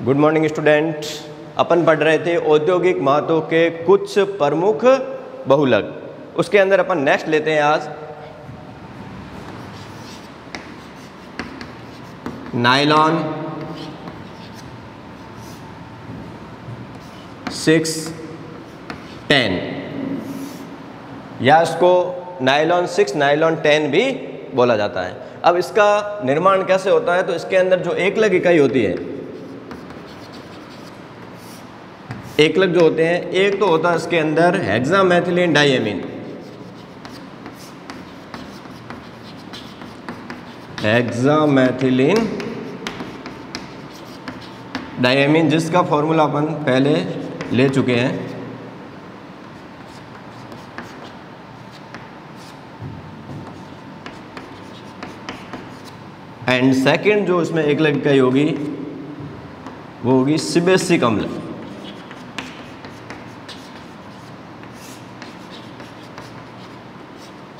Good morning student. अपन पढ़ रहे थे औद्योगिक महत्व के कुछ प्रमुख बहुलक। उसके अंदर अपन नेक्स्ट लेते हैं आज नायलॉन 6-10 या इसको नायलॉन 6 नायलॉन 10 भी बोला जाता है। अब इसका निर्माण कैसे होता है, तो इसके अंदर जो एकलक इकाई होती है, एकलक जो होते हैं, एक तो होता है इसके अंदर हेक्सामेथिलीन डाइएमीन, हेक्सामेथिलीन डाइएमीन जिसका फॉर्मूला अपन पहले ले चुके हैं। एंड सेकंड जो इसमें एकलक इकाई होगी वो होगी सीबेसिक अम्ल।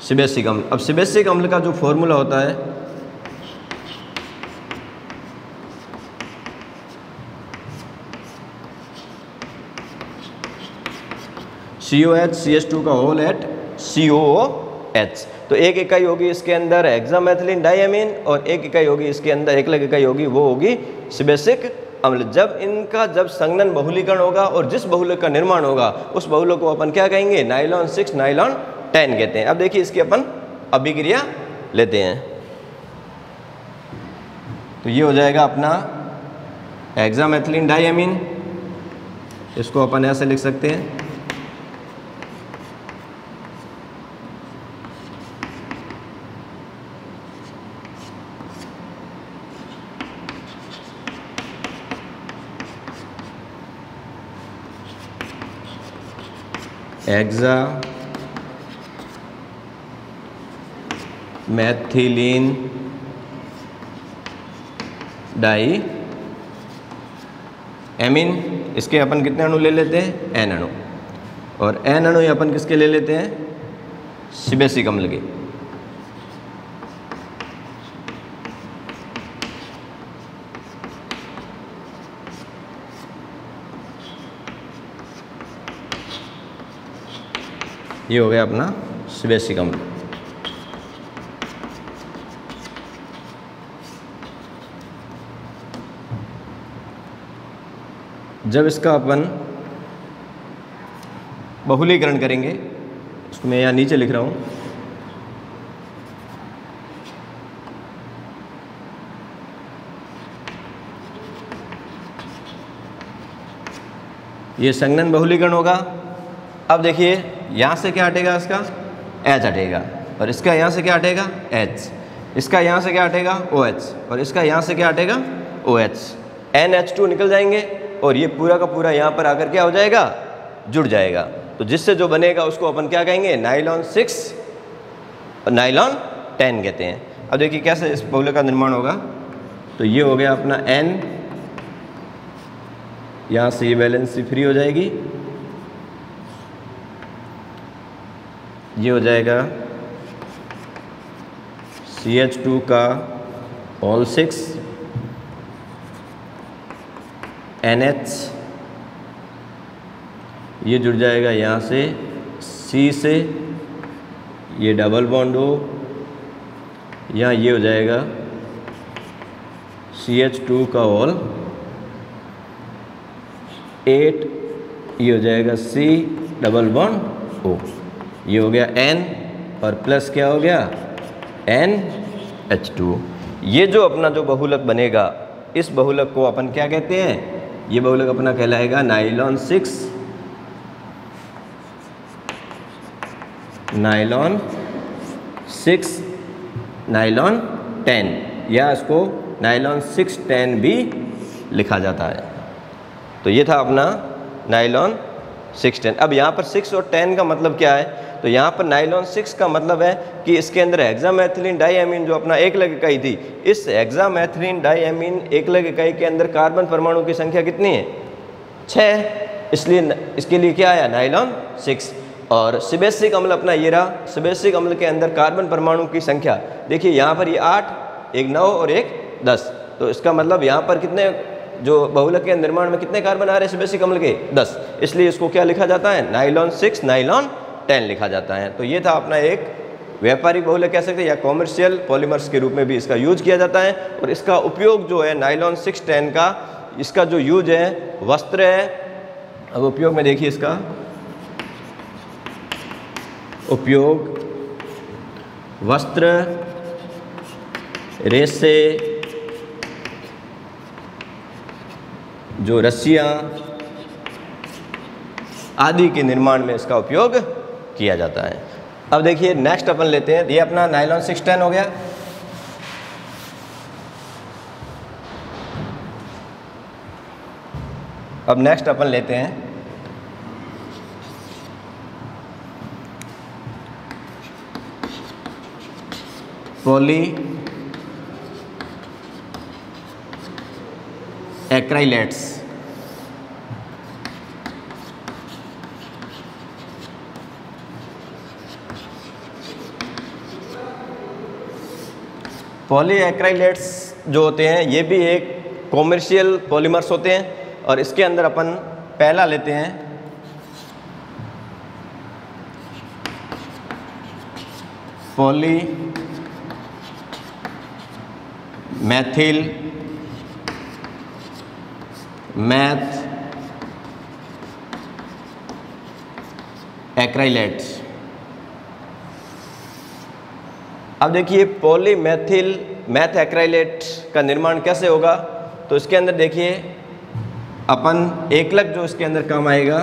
सीबेसिक अम्ल। अब सीबेसिक अम्ल का जो फॉर्मूला होता है COH CH2 का होल एट COOH। तो एक इकाई होगी इसके अंदर हेक्सामेथिलीन डाइएमीन और एक इकाई होगी इसके अंदर एकलक इकाई होगी वो होगी सीबेसिक अम्ल। जब संघनन बहुलीकरण होगा और जिस बहुलक का निर्माण होगा उस बहुलक को अपन क्या कहेंगे, नायलॉन 6 नायलॉन 10 कहते हैं। अब देखिए इसकी अपन अभिक्रिया लेते हैं। तो ये हो जाएगा अपना हेक्सामेथिलीन डाइएमीन, इसको अपन ऐसे लिख सकते हैं, हेक्सामेथिलीन डाइएमीन। इसके अपन कितने अणु ले लेते हैं, N अणु, और N अणु अपन किसके ले लेते हैं, सीबेसिक अम्ल के। ये हो गया अपना सीबेसिक अम्ल। जब इसका अपन बहुलीकरण करेंगे, इसको मैं यहाँ नीचे लिख रहा हूँ, ये संघनन बहुलीकरण होगा। अब देखिए यहाँ से क्या हटेगा, इसका H हटेगा, और इसका यहाँ से क्या हटेगा, H, इसका यहाँ से क्या हटेगा, OH, और इसका यहाँ से क्या हटेगा, OH। NH2 निकल जाएंगे और ये पूरा का पूरा यहाँ पर आकर क्या हो जाएगा, जुड़ जाएगा। तो जिससे जो बनेगा उसको अपन क्या कहेंगे, नायलॉन 6 और नायलॉन 10 कहते हैं। अब देखिए कैसे इस बहुलक का निर्माण होगा। तो ये हो गया अपना N, यहाँ से ये वैलेंसी फ्री हो जाएगी, ये हो जाएगा CH2 का होल 6 NH, ये जुड़ जाएगा यहाँ से C से, ये डबल बॉन्ड हो, यहाँ ये हो जाएगा CH2 का होल 8, ये हो जाएगा C डबल बॉन्ड O, ये हो गया N और प्लस क्या हो गया, NH2। ये जो अपना जो बहुलक बनेगा, इस बहुलक को अपन क्या कहते हैं, ये बहुलक अपना कहलाएगा नायलॉन 6 नायलॉन 6 नायलॉन 10, या इसको नायलॉन 6-10 भी लिखा जाता है। तो ये था अपना नायलॉन 6-10। अब यहाँ पर 6 और 10 का मतलब क्या है, तो यहाँ पर नायलॉन 6 का मतलब है कि इसके अंदर हेक्सामेथिलीन डाइएमीन जो अपना एकलक इकाई थी, इस हेक्सामेथिलीन डाइएमीन एकलक इकाई के अंदर कार्बन परमाणु की संख्या कितनी है, 6, इसलिए इसके लिए क्या आया, नायलॉन 6। और सीबेसिक अम्ल अपना ये रहा, सीबेसिक अम्ल के अंदर कार्बन परमाणु की संख्या देखिए यहाँ पर ये 8, एक 9 और एक 10, तो इसका मतलब यहाँ पर कितने जो बहुलक के निर्माण में कितने कार्बन आ रहे हैं बेसिक अम्ल के 10, इसलिए इसको क्या लिखा जाता है नाइलॉन 6 नाइलॉन 10 लिखा जाता है। तो ये था अपना एक व्यापारिक बहुलक कह सकते हैं या कॉमर्शियल पॉलीमर्स के रूप में भी इसका यूज किया जाता है। और इसका उपयोग जो है नाइलॉन 610 का इसका जो यूज है वस्त्र है। अब उपयोग में देखिए इसका उपयोग वस्त्र, रेशे, जो रस्सियाँ आदि के निर्माण में इसका उपयोग किया जाता है। अब देखिए नेक्स्ट अपन लेते हैं, ये अपना नाइलॉन 610 हो गया। अब नेक्स्ट अपन लेते हैं पॉली एक्राइलेट्स। पॉली एक्राइलेट्स जो होते हैं ये भी एक कॉमर्शियल पॉलीमर्स होते हैं। और इसके अंदर अपन पहला लेते हैं पॉली मैथिल मैथ एक्राइलेट्स। अब देखिए पॉलीमेथिल मैथ एक्राइलेट का निर्माण कैसे होगा, तो इसके अंदर देखिए अपन एकलक जो इसके अंदर काम आएगा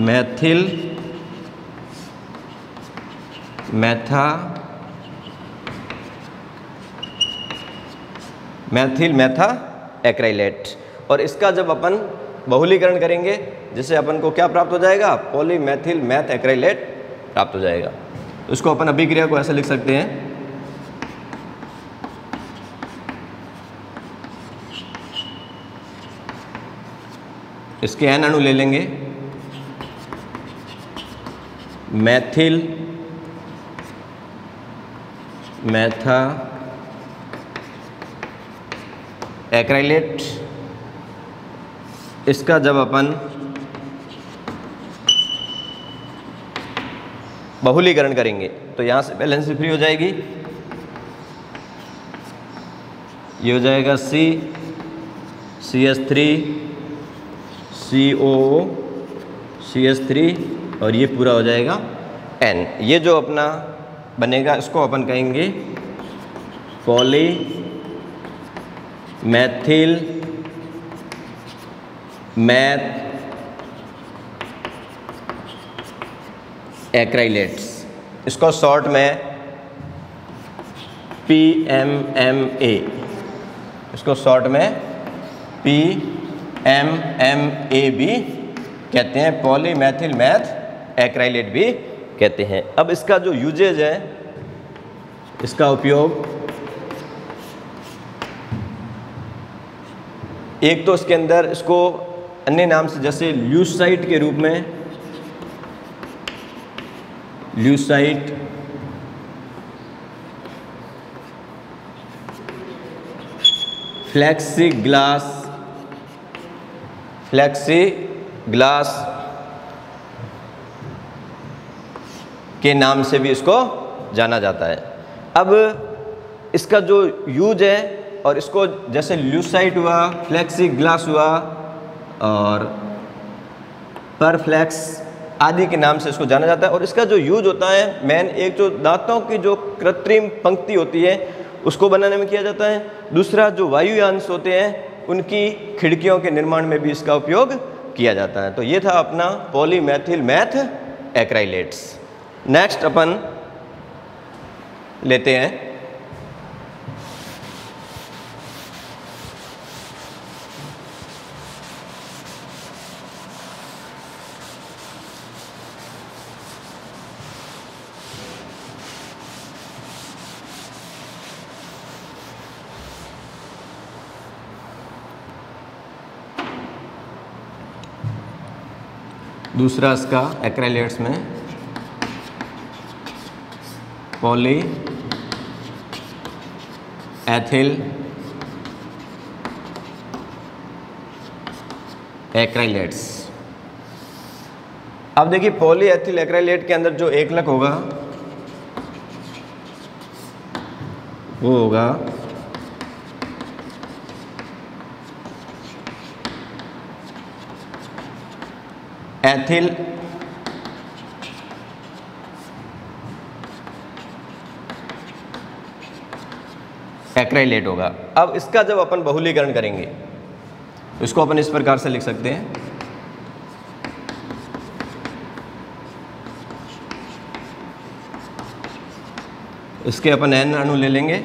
मैथिल मैथा एक्राइलेट। और इसका जब अपन बहुलीकरण करेंगे जिससे अपन को क्या प्राप्त हो जाएगा पॉलीमेथिल मैथ एक्राइलेट प्राप्त हो जाएगा। तो इसको अपन अभिक्रिया को ऐसे लिख सकते हैं इसके एन अणु ले लेंगे मैथिल मैथा एक्राइलेट। इसका जब अपन बहुलीकरण करेंगे तो यहाँ से बैलेंस फ्री हो जाएगी, ये हो जाएगा CH3 COO CH3 और ये पूरा हो जाएगा N। ये जो अपना बनेगा इसको अपन कहेंगे पॉली मैथिल मैथ एक्राइलेट्स। इसको शॉर्ट में PMMA, इसको शॉर्ट में PMMA भी कहते हैं, पॉलीमेथिल मैथ एक्राइलेट भी कहते हैं। अब इसका जो यूजेज है इसका उपयोग एक तो इसके अंदर इसको अन्य नाम से जैसे ल्यूसाइट के रूप में ल्यूसाइट, फ्लेक्सीग्लास के नाम से भी इसको जाना जाता है। अब इसका जो यूज है और इसको जैसे ल्यूसाइट हुआ, फ्लेक्सीग्लास हुआ और परफ्लेक्स आदि के नाम से इसको जाना जाता है। और इसका जो यूज होता है मेन, एक जो दांतों की जो कृत्रिम पंक्ति होती है उसको बनाने में किया जाता है। दूसरा जो वायुयांश होते हैं उनकी खिड़कियों के निर्माण में भी इसका उपयोग किया जाता है। तो ये था अपना पॉलीमेथिल मैथ एक्राइलेट्स। नेक्स्ट अपन लेते हैं दूसरा इसका एक्राइलेट्स में पॉली एथिल एक्राइलेट्स। अब देखिए पॉली एथिल एक्राइलेट के अंदर जो एकलक होगा वो होगा एथिल एक्राइलेट होगा। अब इसका जब अपन बहुलीकरण करेंगे तो इसको अपन इस प्रकार से लिख सकते हैं, इसके अपन N अणु ले लेंगे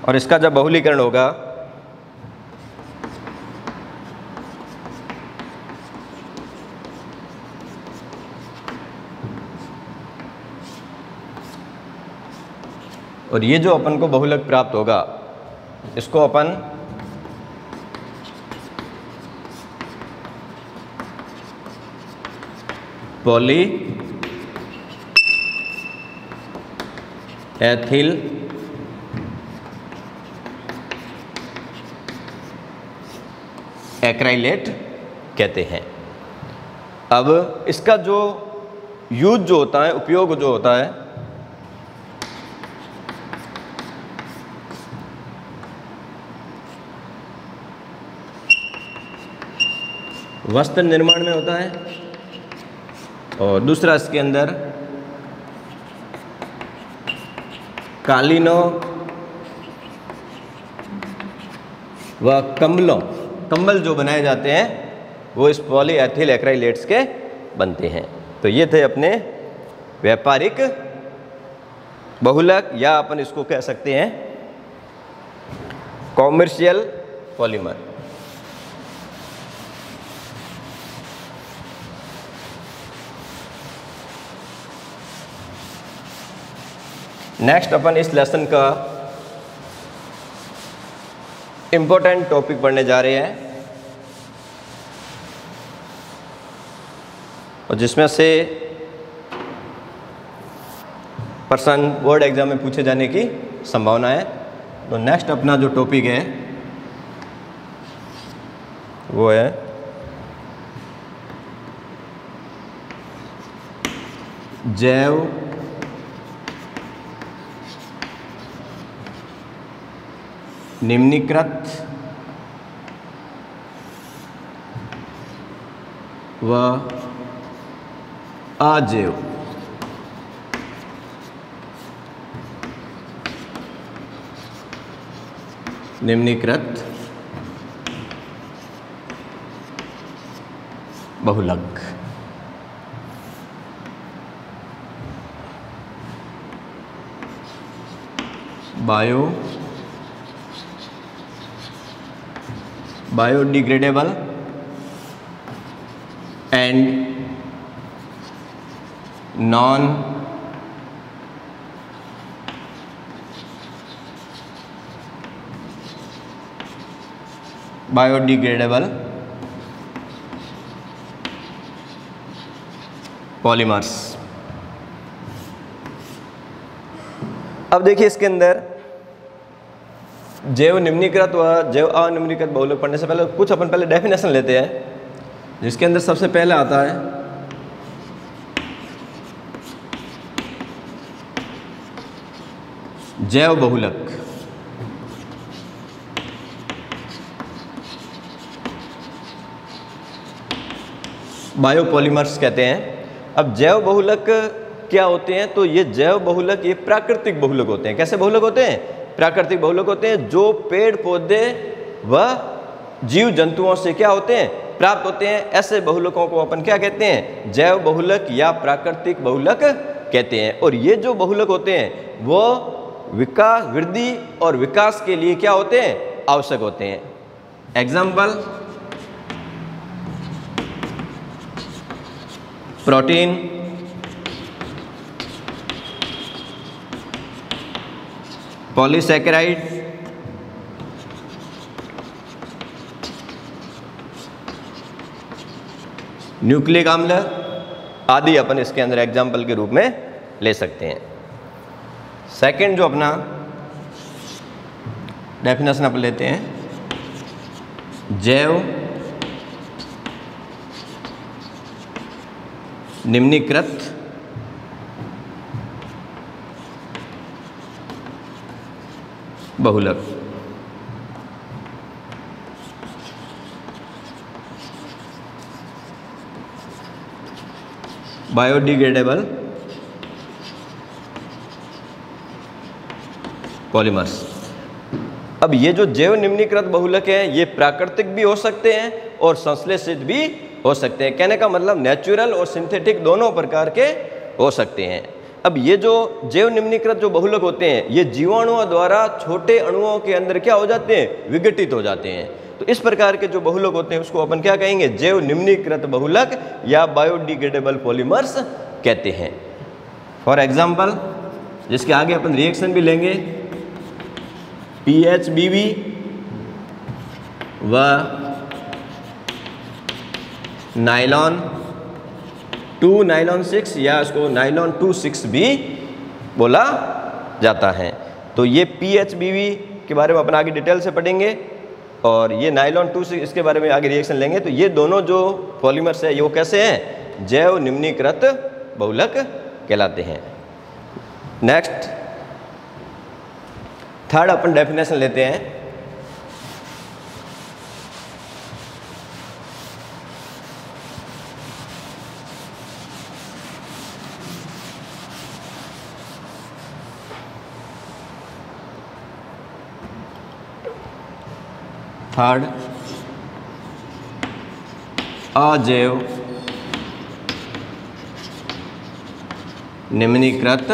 और इसका जब बहुलीकरण होगा और ये जो अपन को बहुलक प्राप्त होगा इसको अपन पॉली एथिल एक्राइलेट कहते हैं। अब इसका जो यूज जो होता है, उपयोग जो होता है, वस्त्र निर्माण में होता है और दूसरा इसके अंदर कालीनों व कंबल जो बनाए जाते हैं वो इस पॉली एथिल एक्राइलेट्स के बनते हैं। तो ये थे अपने व्यापारिक बहुलक या अपन इसको कह सकते हैं कॉमर्शियल पॉलीमर। नेक्स्ट अपन इस लेसन का इम्पोर्टेंट टॉपिक पढ़ने जा रहे हैं और जिसमें से प्रश्न बोर्ड एग्जाम में पूछे जाने की संभावना है। तो नेक्स्ट अपना जो टॉपिक है वो है जैव निम्नीकृत व अजैव निम्नीकृत बहुलक। Biodegradable and non biodegradable polymers. अब देखिए इसके अंदर जैव निम्नीकृत व जैव अनिम्नीकृत बहुलक पढ़ने से पहले कुछ अपन पहले डेफिनेशन लेते हैं, जिसके अंदर सबसे पहले आता है जैव बहुलक। बायोपॉलीमर्स कहते हैं। अब जैव बहुलक क्या होते हैं? तो ये जैव बहुलक ये प्राकृतिक बहुलक होते हैं। कैसे बहुलक होते हैं? प्राकृतिक बहुलक होते हैं जो पेड़ पौधे व जीव जंतुओं से क्या होते हैं? प्राप्त होते हैं। ऐसे बहुलकों को अपन क्या कहते हैं? जैव बहुलक या प्राकृतिक बहुलक कहते हैं। और ये जो बहुलक होते हैं वो विकास, वृद्धि और विकास के लिए क्या होते हैं? आवश्यक होते हैं। एग्जाम्पल प्रोटीन, पॉलीसैकेराइड, न्यूक्लिक अम्ल आदि अपन इसके अंदर एग्जाम्पल के रूप में ले सकते हैं। सेकंड जो अपना डेफिनेशन अपन लेते हैं, जैव निम्नीकृत बहुलक। Biodegradable polymers. अब ये जो जैव निम्नीकृत बहुलक है ये प्राकृतिक भी हो सकते हैं और संश्लेषित भी हो सकते हैं। कहने का मतलब नेचुरल और सिंथेटिक दोनों प्रकार के हो सकते हैं। अब ये जो जैव निम्नीकृत जो बहुलक होते हैं ये जीवाणुओं द्वारा छोटे अणुओं के अंदर क्या हो जाते हैं, विघटित हो जाते हैं। तो इस प्रकार के जो बहुलक होते हैं उसको अपन क्या कहेंगे, जैव निम्नीकृत बहुलक या बायोडिग्रेडेबल पॉलीमर्स कहते हैं। फॉर एग्जाम्पल जिसके आगे अपन रिएक्शन भी लेंगे, PHBB व नाइलॉन 2 नाइलॉन 6 या इसको नाइलॉन 2,6 भी बोला जाता है। तो ये PHBB के बारे में अपन आगे डिटेल से पढ़ेंगे और ये नाइलॉन 2,6 इसके बारे में आगे रिएक्शन लेंगे। तो ये दोनों जो पॉलीमर्स है ये वो कैसे हैं, जैव निम्नीकृत बहुलक कहलाते हैं। नेक्स्ट थर्ड अपन डेफिनेशन लेते हैं, थर्ड अजैव निम्नीकृत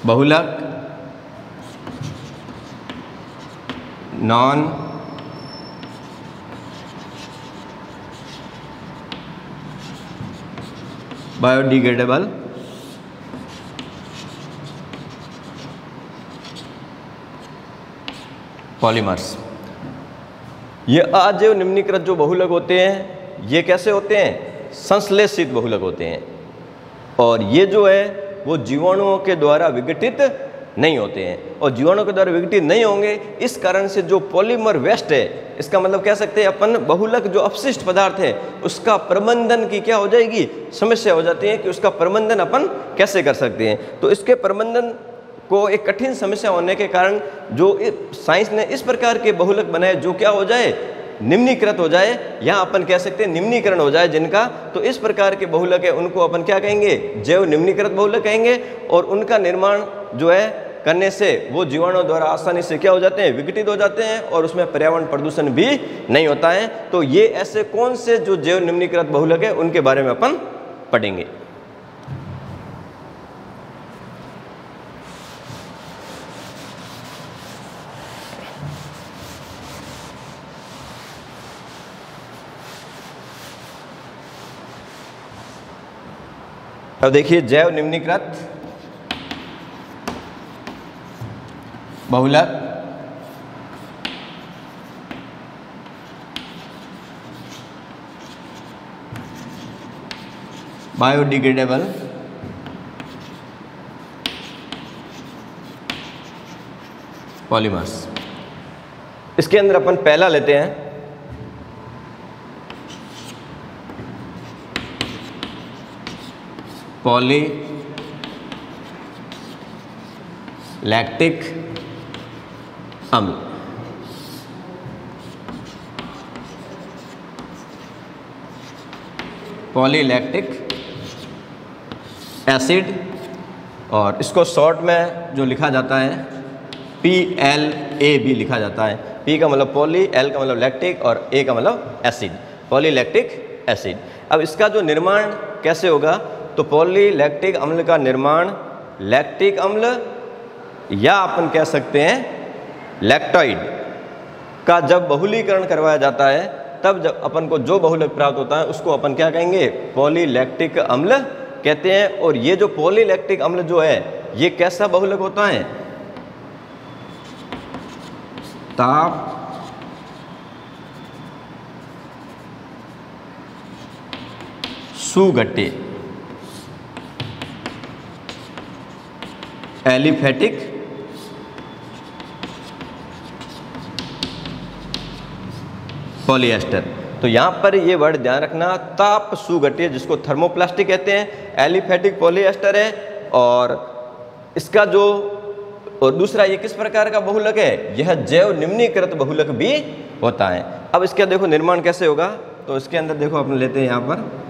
बहुलक नॉन बायोडिग्रेडेबल पॉलीमर्स। ये अजैव निम्नीकृत जो बहुलक होते हैं ये कैसे होते हैं, संश्लेषित बहुलक होते हैं और ये जो है वो जीवाणुओं के द्वारा विघटित नहीं होते हैं। और जीवाणुओं के द्वारा विघटित नहीं होंगे इस कारण से जो पॉलीमर वेस्ट है, इसका मतलब कह सकते हैं अपन बहुलक जो अपशिष्ट पदार्थ है उसका प्रबंधन की क्या हो जाएगी, समस्या हो जाती है कि उसका प्रबंधन अपन कैसे कर सकते हैं। तो इसके प्रबंधन को एक कठिन समस्या होने के कारण जो साइंस ने इस प्रकार के बहुलक बनाए जो क्या हो जाए, निम्नीकृत हो जाए, या अपन कह सकते हैं निम्नीकरण हो जाए जिनका। तो इस प्रकार के बहुलक है उनको अपन क्या कहेंगे, जैव निम्नीकृत बहुलक कहेंगे। और उनका निर्माण जो है करने से वो जीवाणुओं द्वारा आसानी से क्या हो जाते हैं, विघटित हो जाते हैं और उसमें पर्यावरण प्रदूषण भी नहीं होता है। तो ये ऐसे कौन से जो जैव निम्नीकृत बहुलक है उनके बारे में अपन पढ़ेंगे। अब देखिए जैव निम्नीकृत बहुलक बायोडिग्रेडेबल पॉलीमर्स। इसके अंदर अपन पहला लेते हैं पॉली लैक्टिक अम्ल। पॉलीलैक्टिक एसिड और इसको शॉर्ट में जो लिखा जाता है PLAB लिखा जाता है। P का मतलब पॉली, L का मतलब लैक्टिक और A का मतलब एसिड, पॉलीलैक्टिक एसिड। अब इसका जो निर्माण कैसे होगा, तो पॉलीलैक्टिक अम्ल का निर्माण लैक्टिक अम्ल या अपन कह सकते हैं लैक्टोइड का जब बहुलीकरण करवाया जाता है तब जब अपन को जो बहुलक प्राप्त होता है उसको अपन क्या कहेंगे, पॉलीलैक्टिक अम्ल कहते हैं। और ये जो पॉलीलैक्टिक अम्ल जो है ये कैसा बहुलक होता है, ताप सुगट्टे, एलिफेटिक पॉलिएस्टर। तो यहाँ पर ये वर्ड ध्यान रखना, ताप सुगट्टे जिसको थर्मोप्लास्टिक कहते हैं, एलिफेटिक पॉलिएस्टर है। और इसका जो और दूसरा ये किस प्रकार का बहुलक है, यह जैव निम्नीकृत बहुलक भी होता है। अब इसका देखो निर्माण कैसे होगा, तो इसके अंदर देखो अपन लेते हैं यहाँ पर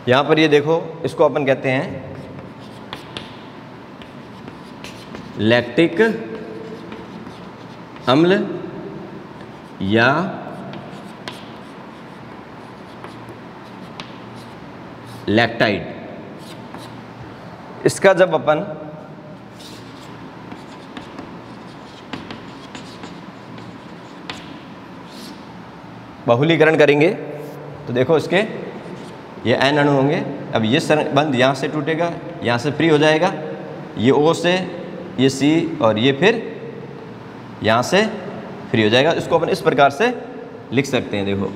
यहाँ पर ये देखो, इसको अपन कहते हैं लैक्टिक अम्ल या लैक्टाइड। इसका जब अपन बहुलीकरण करेंगे तो देखो इसके ये एन अणु होंगे। अब ये बंध यहाँ से टूटेगा, यहाँ से फ्री हो जाएगा, ये O से ये C और ये फिर यहाँ से फ्री हो जाएगा। इसको अपन इस प्रकार से लिख सकते हैं, देखो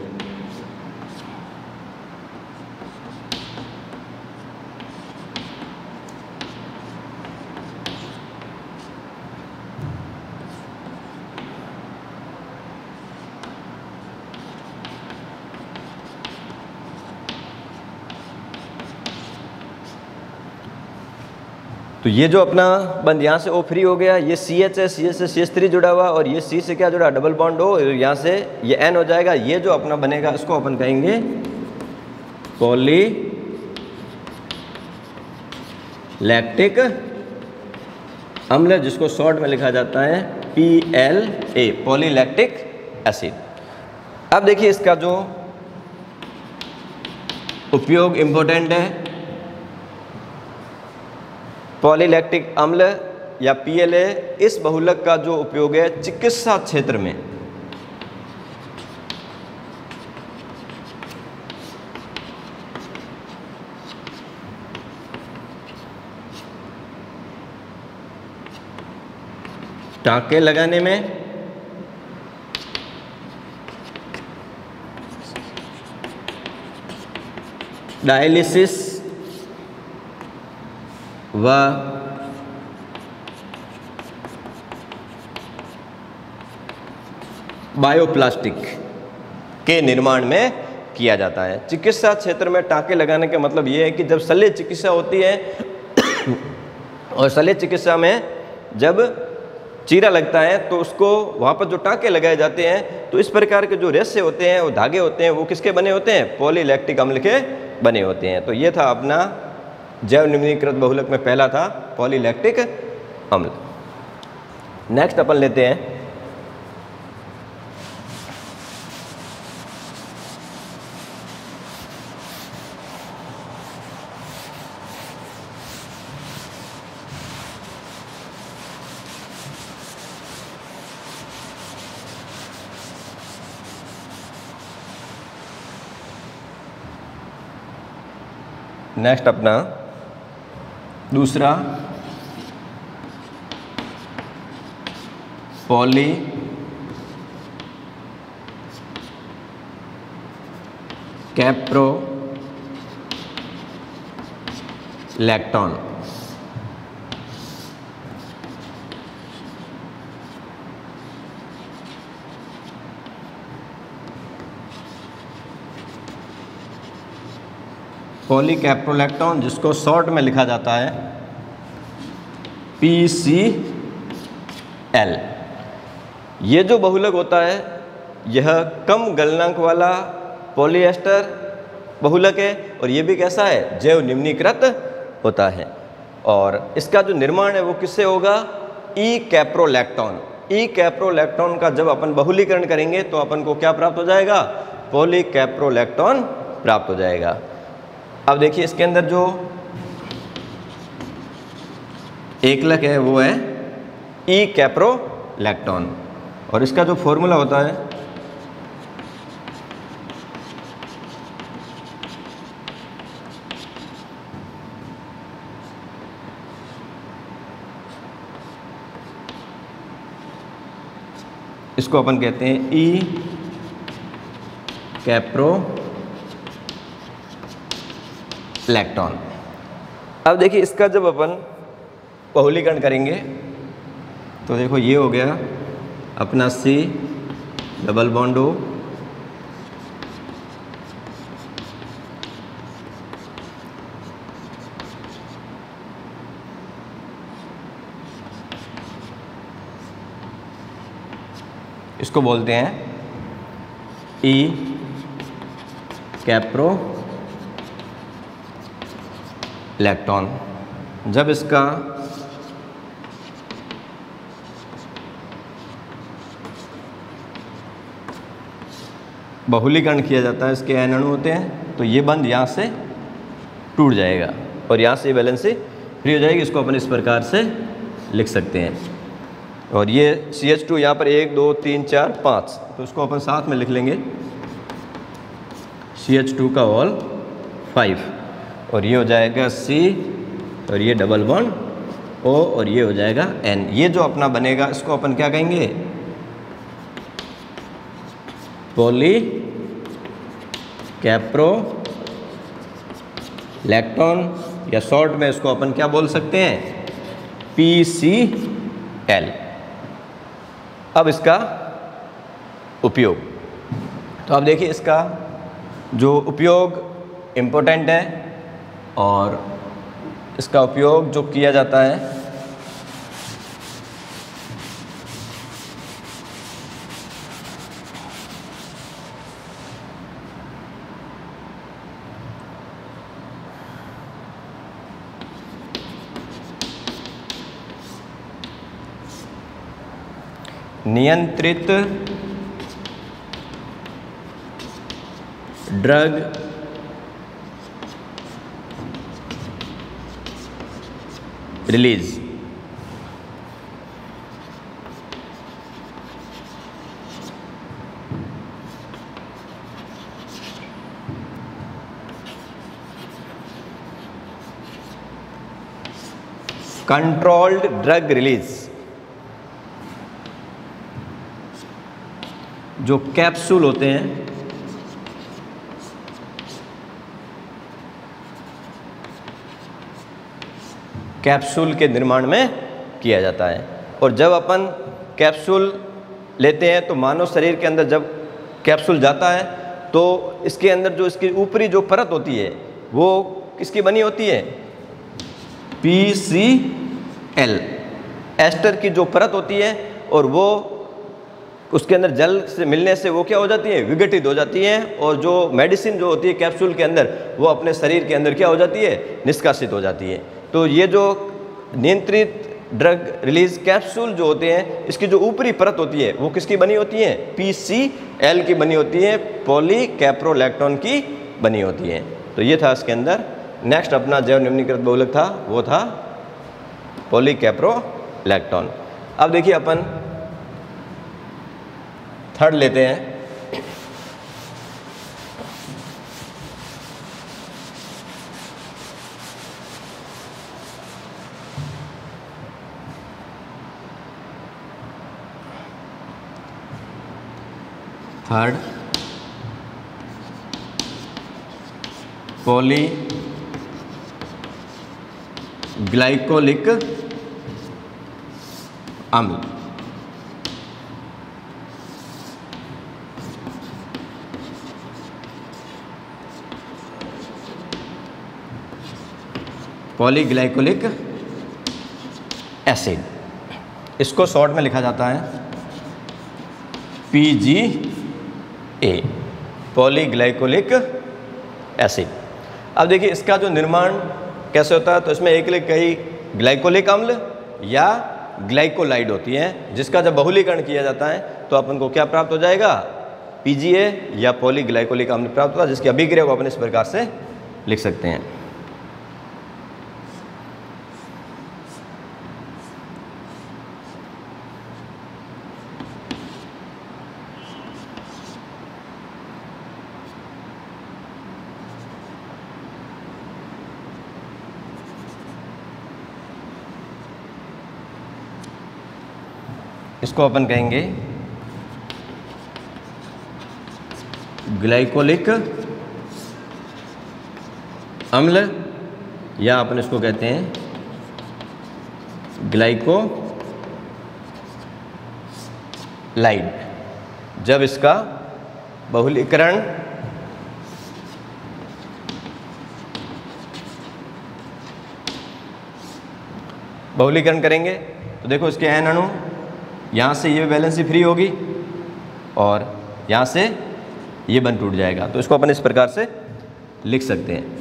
तो ये जो अपना बंद यहाँ से O फ्री हो गया, ये CH है, CH से CH3 जुड़ा हुआ और ये C से क्या जुड़ा, डबल बॉन्ड O, यहाँ से ये N हो जाएगा। ये जो अपना बनेगा इसको अपन कहेंगे पॉली लैक्टिक अम्ल, जिसको शॉर्ट में लिखा जाता है PLA, पॉलीलैक्टिक एसिड। अब देखिए इसका जो उपयोग इम्पोर्टेंट है, पॉलीलैक्टिक अम्ल या PLA, इस बहुलक का जो उपयोग है चिकित्सा क्षेत्र में, टाँके लगाने में, डायलिसिस व बायोप्लास्टिक के निर्माण में किया जाता है। चिकित्सा क्षेत्र में टाँके लगाने का मतलब ये है कि जब शल्य चिकित्सा होती है और शल्य चिकित्सा में जब चीरा लगता है तो उसको वहाँ पर जो टाँके लगाए जाते हैं, तो इस प्रकार के जो रेशे होते हैं, वो धागे होते हैं, वो किसके बने होते हैं, पॉलीलैक्टिक अम्ल के बने होते हैं। तो ये था अपना जैव निम्नीकृत बहुलक में पहला था पॉलीलैक्टिक अम्ल। नेक्स्ट अपन लेते हैं अपना दूसरा पॉली कैप्रोलैक्टोन। पॉलीकैप्रोलैक्टोन जिसको शॉर्ट में लिखा जाता है PCL। ये जो बहुलक होता है यह कम गलनांक वाला पॉलिएस्टर बहुलक है और ये भी कैसा है, जैव निम्नीकृत होता है। और इसका जो निर्माण है वो किससे होगा, ई कैप्रोलैक्टोन का जब अपन बहुलीकरण करेंगे तो अपन को क्या प्राप्त हो जाएगा, पॉलीकैप्रोलैक्टोन प्राप्त हो जाएगा। अब देखिए इसके अंदर जो एकलक है वो है ई कैप्रोलैक्टोन, और इसका जो फॉर्मूला होता है इसको अपन कहते हैं ई कैप्रोलैक्टोन। अब देखिए इसका जब अपन बहुलीकरण करेंगे तो देखो ये हो गया अपना C डबल बॉन्ड O, इसको बोलते हैं ई कैप्रोलैक्टोन। जब इसका बहुलीकरण किया जाता है, इसके एन अणु होते हैं, तो ये बंध यहाँ से टूट जाएगा और यहाँ से वैलेंसी फ्री हो जाएगी। इसको अपन इस प्रकार से लिख सकते हैं, और ये CH2 यहाँ पर 1 2 3 4 5, तो इसको अपन साथ में लिख लेंगे CH2 का होल 5, और ये हो जाएगा C, और ये डबल बॉन्ड O, और ये हो जाएगा N। ये जो अपना बनेगा इसको अपन क्या कहेंगे, पॉली कैप्रोलैक्टोन, या शॉर्ट में इसको अपन क्या बोल सकते हैं, PCl। अब इसका उपयोग, तो अब देखिए इसका जो उपयोग इम्पोर्टेंट है, और इसका उपयोग जो किया जाता है नियंत्रित drug release. Controlled drug release, जो कैप्सूल होते हैं, कैप्सूल के निर्माण में किया जाता है। और जब अपन कैप्सूल लेते हैं तो मानव शरीर के अंदर जब कैप्सूल जाता है तो इसके अंदर जो इसकी ऊपरी जो परत होती है वो किसकी बनी होती है, PCl, एस्टर की जो परत होती है, और वो उसके अंदर जल से मिलने से वो क्या हो जाती है, विघटित हो जाती है, और जो मेडिसिन जो होती है कैप्सूल के अंदर वो अपने शरीर के अंदर क्या हो जाती है, निष्कासित हो जाती है। तो ये जो नियंत्रित ड्रग रिलीज कैप्सूल जो होते हैं, इसकी जो ऊपरी परत होती है वो किसकी बनी होती है, PCl की बनी होती है, पॉली कैप्रोलैक्टोन की बनी होती है। तो ये था इसके अंदर। नेक्स्ट अपना जैव निम्नीकृत बहुलक था, वो था पॉली कैप्रोलैक्टोन। अब देखिए अपन थर्ड लेते हैं, थर्ड पॉली ग्लाइकोलिक अम्ल। पॉलीग्लाइकोलिक एसिड, इसको शॉर्ट में लिखा जाता है PGA, पॉलीग्लाइकोलिक एसिड। अब देखिए इसका जो निर्माण कैसे होता है, तो इसमें एक कई ग्लाइकोलिक अम्ल या ग्लाइकोलाइड होती हैं, जिसका जब बहुलीकरण किया जाता है तो अपन को क्या प्राप्त हो जाएगा, PGA या पॉलीग्लाइकोलिक अम्ल प्राप्त होगा, जिसकी अभिक्रिया को अपन इस प्रकार से लिख सकते हैं। इसको अपन कहेंगे ग्लाइकोलिक अम्ल, या अपन इसको कहते हैं ग्लाइकोलाइड। जब इसका बहुलीकरण करेंगे तो देखो इसके एन अणु, यहाँ से ये वैलेंसी फ्री होगी और यहाँ से ये बंध टूट जाएगा। तो इसको अपन इस प्रकार से लिख सकते हैं।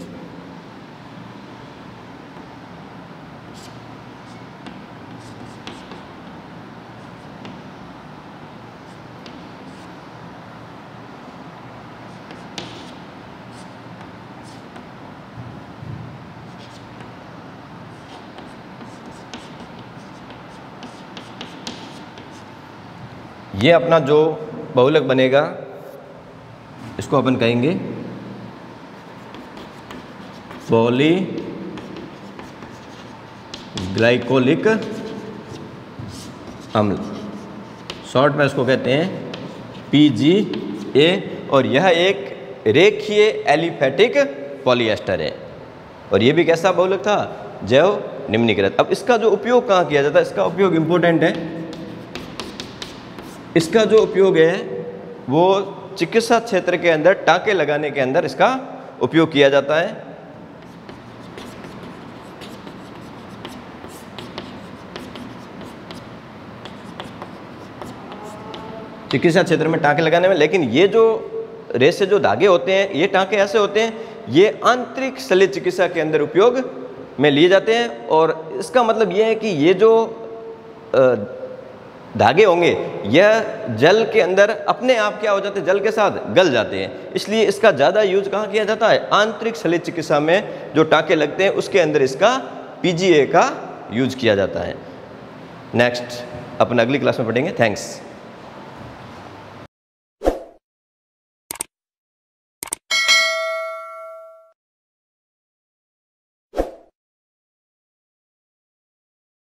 ये अपना जो बहुलक बनेगा इसको अपन कहेंगे पॉली ग्लाइकोलिक अम्ल, शॉर्ट में इसको कहते हैं PGA, और यह एक रेखीय एलिफेटिक पॉलीएस्टर है। और ये भी कैसा बहुलक था? जैव निम्नीकृत। अब इसका जो उपयोग कहाँ किया जाता है? इसका उपयोग इम्पोर्टेंट है। इसका जो उपयोग है वो चिकित्सा क्षेत्र के अंदर टाँके लगाने के अंदर इसका उपयोग किया जाता है। चिकित्सा क्षेत्र में टाँके लगाने में, लेकिन ये जो रेशे जो धागे होते हैं, ये टाँके ऐसे होते हैं, ये आंतरिक शल्य चिकित्सा के अंदर उपयोग में लिए जाते हैं। और इसका मतलब ये है कि ये जो धागे होंगे यह जल के अंदर अपने आप क्या हो जाते हैं? जल के साथ गल जाते हैं। इसलिए इसका ज़्यादा यूज कहाँ किया जाता है? आंतरिक शल्य चिकित्सा में जो टाँके लगते हैं उसके अंदर इसका PGA का यूज किया जाता है। नेक्स्ट अपन अगली क्लास में पढ़ेंगे। थैंक्स।